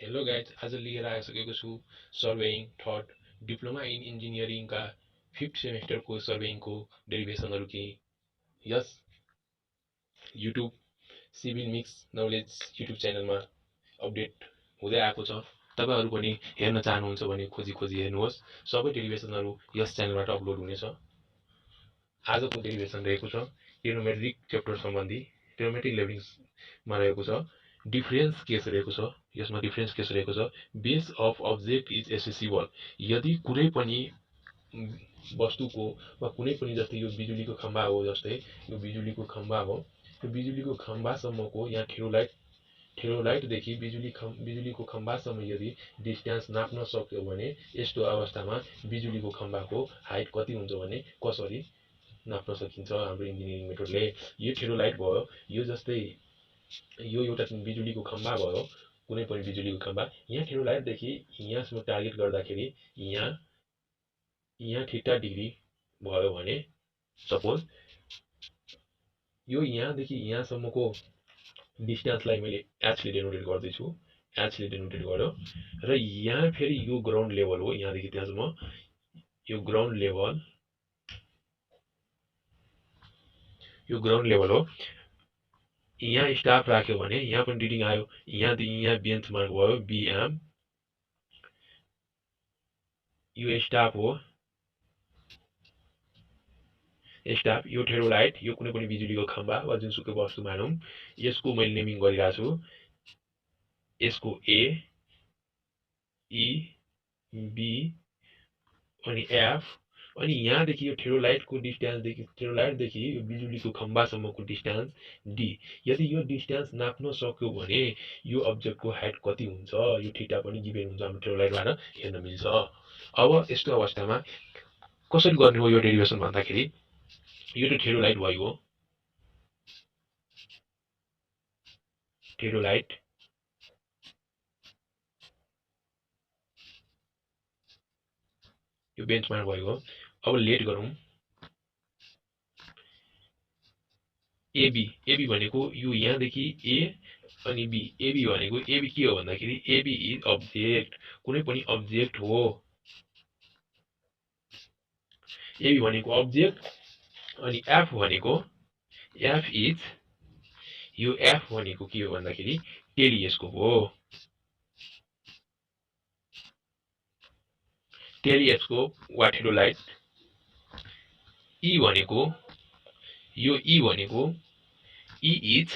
Hello guys, आज लिएर आइसकेको छु सर्वेइङ थर्ड डिप्लोमा इन इन्जिनियरिङका 5th सेमेस्टरको सर्वेइङको डेरिभेसनहरू के यस YouTube civil mix knowledge YouTube च्यानलमा अपडेट हुँदै आएको छ। तपाईँहरू पनि हेर्न चाहनुहुन्छ भने खोजी खोजी हेर्नुहोस्। सबै डेरिभेसनहरू यस च्यानलबाट अपलोड हुनेछ। आजको डेरिभेसन रहेको छ ट्रिग्नोमेट्रिक च्याप्टर सम्बन्धी ट्रिग्नोमेट्रिक लेभलिङमा रहेको छ। डिफरेन्स केस रहेको छ। यसमा डिफरेन्स केस रहेको छ base of object is accessible. यदि कुनै पनि वस्तुको वा कुनै पनि जस्तै यो बिजुलीको खम्बा हो, जस्तै यो बिजुलीको खम्बा हो, यो बिजुलीको खम्बासम्मको यहाँ ठेरोलाइटदेखि बिजुलीको खम्बासम्म यदि डिस्टेन्स नाप्न सक्यो भने यस्तो अवस्थामा बिजुलीको खम्बाको हाइट कति हुन्छ भने कसरी नाप्न सकिन्छ हाम्रो इन्जिनियरिङ मेथडले। यो ठेरोलाइट भयो, यो जस्तै यो एउटा बिजुलीको खम्बा भयो, कुनै पनि बिजुलीको खम्बा। यहाँ ठेरोलाइटदेखि यहाँसम्म टार्गेट गर्दाखेरि यहाँ थीटा डिग्री भयो भने सपोज यो यहाँदेखि यहाँसम्मको डिस्टेन्सलाई मैले एचले डेनोटेट गर्दैछु, एचले डेनोटेट गर्यो। र यहाँ फेरि यो ग्राउन्ड लेभल हो, यहाँदेखि त्यहाँसम्म यो ग्राउन्ड लेभल हो। यहाँ स्टाफ राख्यो भने यहाँ पनि रिडिङ आयो, यहाँदेखि यहाँ बेन्च मार्क भयो बिएम, यो स्टाफ हो, स्टाफ यो ठेरोलाइट, यो कुनै पनि बिजुलीको खम्बा वा जुनसुकै वस्तु मानौँ। यसको मैले नेमिङ गरिरहेको छु, यसको ए, ई, बी अनि एफ। अनि यहाँदेखि यो ठेरोलाइटदेखि यो बिजुलीको खम्बासम्मको डिस्टेन्स डी। यदि यो डिस्टेन्स नाप्न सक्यो भने यो अब्जेक्टको हाइट कति हुन्छ, यो थीटा पनि गिभेन हुन्छ हाम्रो ठेरोलाइटबाट हेर्न मिल्छ। अब यस्तो अवस्थामा कसरी गर्ने हो यो डेरिभेसन भन्दाखेरि, यो त ठेरोलाइट भयो, ठेरोलाइट यो बेन्चमार्क भयो। अब लेट गरौँ एबी भनेको यो यहाँदेखि ए अनि बी। एबी भनेको एबी के हो भन्दाखेरि एबी इज अब्जेक्ट, कुनै पनि अब्जेक्ट हो। एबी भनेको अब्जेक्ट अनि एफ भनेको एफ इज, यो एफ भनेको के हो भन्दाखेरि टेलिस्कोप हो। टेलिस्कोप वा ठेरोलाइट। ई भनेको यो ई भनेको E is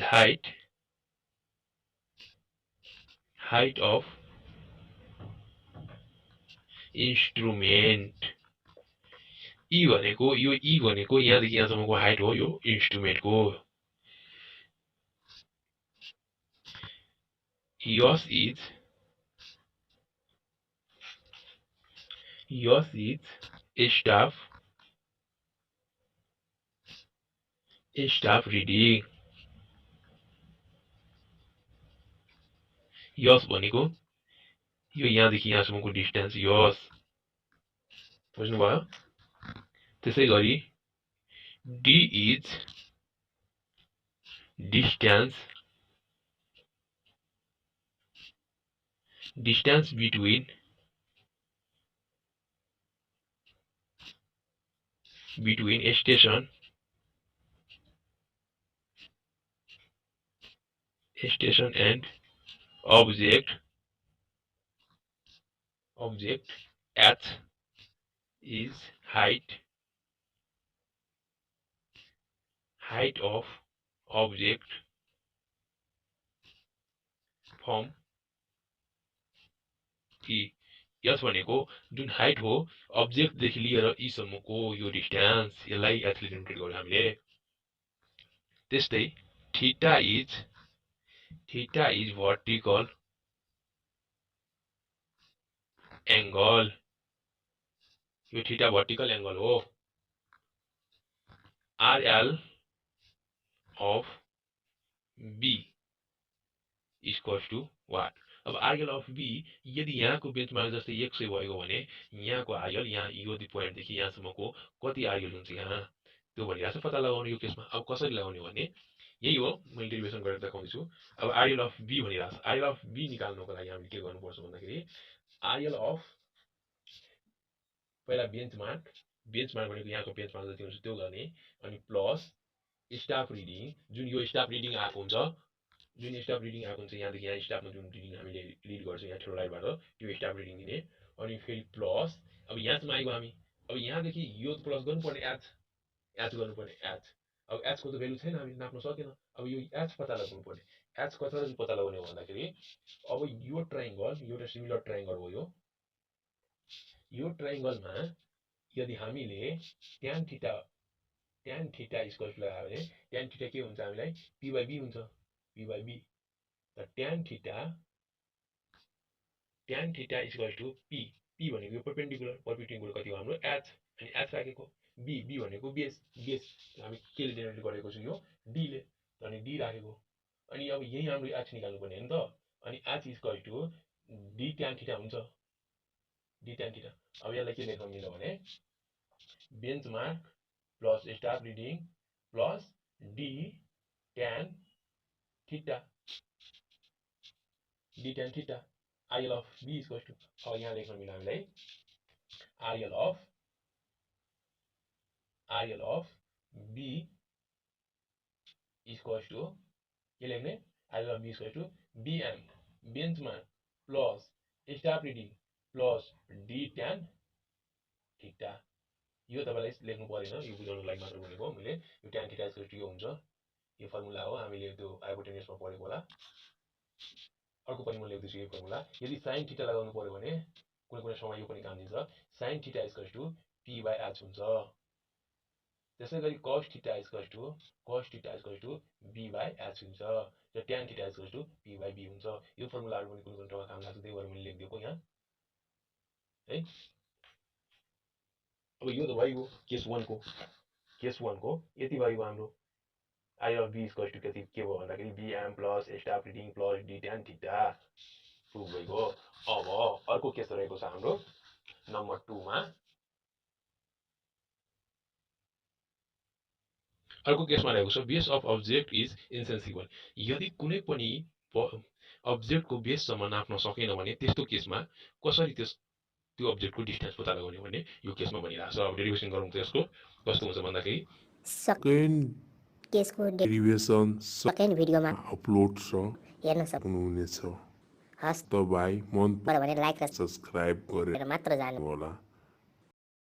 height of instrument. E भनेको यो ई भनेको यहाँदेखि यहाँसम्मको हाइट हो यो इन्स्ट्रुमेन्टको। S is staff reading. S भनेको यो यहाँदेखि यहाँसम्मको डिस्टेन्स यस, बुझ्नुभयो। त्यसै गरी D is distance between station and object h is height of object from e। S भनेको जुन हाइट हो अब्जेक्टदेखि लिएर ई सम्मको यो डिस्टेन्स, यसलाई एथले डेनोटेट गर्यो हामीले। त्यस्तै थीटा इज भर्टिकल एंगल, यो थीटा भर्टिकल एंगल हो। RL of B equals to what. अब आरएल अफ बी यदि यहाँको बेन्चमार्क जस्तै 100 भएको भने यहाँको आरएल यहाँ यो पोइन्टदेखि यहाँसम्मको कति आरएल हुन्छ, यहाँ त्यो भनिरहेको छ पत्ता लगाउनु यो केसमा। अब कसरी लगाउने भने यही हो, मैले डेरिभेसन गरेर देखाउँदैछु। अब आरएल अफ बी भनिरहेको छ। आरएल अफ बी निकाल्नको लागि हामीले के गर्नुपर्छ भन्दाखेरि आरएल अफ पहिला बेन्चमार्क भनेको यहाँको बेन्चमार्क जति हुन्छ त्यो गर्ने, अनि प्लस स्टाफ रिडिङ, जुन यो स्टाफ रिडिङ आएको हुन्छ, यहाँदेखि यहाँ स्टाफमा जुन रिडिङ हामीले रिड गर्छौँ यहाँ ठुलो लाइटबाट त्यो स्टाफ रिडिङ दिने, अनि फेरि प्लस अब यहाँसम्म आइगयो हामी। अब यहाँदेखि यो प्लस गर्नुपर्ने एच गर्नुपर्ने एच। अब एचको त भेल्यु छैन, हामी नाप्न सकेन। अब यो एच पत्ता लगाउनु पर्ने। एच कसरी पत्ता लगाउने भन्दाखेरि अब यो ट्राइङ्गल एउटा सिमिलर ट्राइङ्गल हो। यो ट्राइङ्गलमा यदि हामीले ट्यान थीटा इक्वल टु लगायो भने ट्यान थीटा के हुन्छ हामीलाई पी बाई बी हुन्छ। पी बाई बी त tan theta equal to P भनेको यो परपेन्डिकुलर कति हो हाम्रो एच, अनि एच राखेको बी भनेको बेस हामी केले डेनोट गरेको छु यो डीले, अनि डी राखेको। अनि अब यही हाम्रो एच निकाल्नु पर्ने हो नि त। अनि H equal to D tan theta हुन्छ। अब यसलाई के लेख्न मिल्यो भने benchmark plus staff reading plus D tan theta RL of B equal to, अब यहाँ लेख्न मिल्यो हामीलाई RL of B equal to के लेख्ने, RL of B equal to BM benchmark plus staff reading plus D tan theta. यो तपाईँलाई लेख्नु परेन, यो बुझाउनुको लागि मात्र भनेको मैले। यो ट्यान थीटा इक्वल टु यो हुन्छ, यो फर्मुला हो, हामीले त्यो हाइपोटेन्युसमा पढेको होला। अर्को पनि म लेख्दैछु यो फर्मुला। यदि साइन थीटा लगाउनु पर्यो भने कुनै समय यो पनि काम दिन्छ। Sine theta equal to P by H हुन्छ। त्यसै गरी cos theta equal to B by H हुन्छ, र tan theta equal to P by B हुन्छ। यो फर्मुलाहरू पनि कुनै ठाउँमा काम लाग्छ, त्यही भएर मैले लेखिदिएको यहाँ है। अब यो त भइगयो केस 1 को यति भइगयो हाम्रो RL of B equal to के भयो भन्दाखेरि BM plus staff reading plus D tan theta prove भइगयो। अब अर्को केस रहेको छ हाम्रो नम्बर 2 मा। अर्को केसमा रहेको छ बेस अफ अब्जेक्ट इज इन्सेन्सिबल। यदि कुनै पनि अब्जेक्टको बेससम्म नाप्न सकेन भने त्यस्तो केसमा कसरी त्यो अब्जेक्टको डिस्टेन्स पत्ता लगाउने भन्ने यो केसमा भनिरहेको छ। अब डेरिभेसन गरौँ त्यसको कस्तो हुन्छ भन्दाखेरि केसको डेरिभेसन सेकेन्ड भिडियोमा अपलोड छ, हेर्न सक्नुहुनेछ। हस् तपाईँ मन पऱ्यो भने लाइक र सब्सक्राइब गरेर मात्र जानु होला।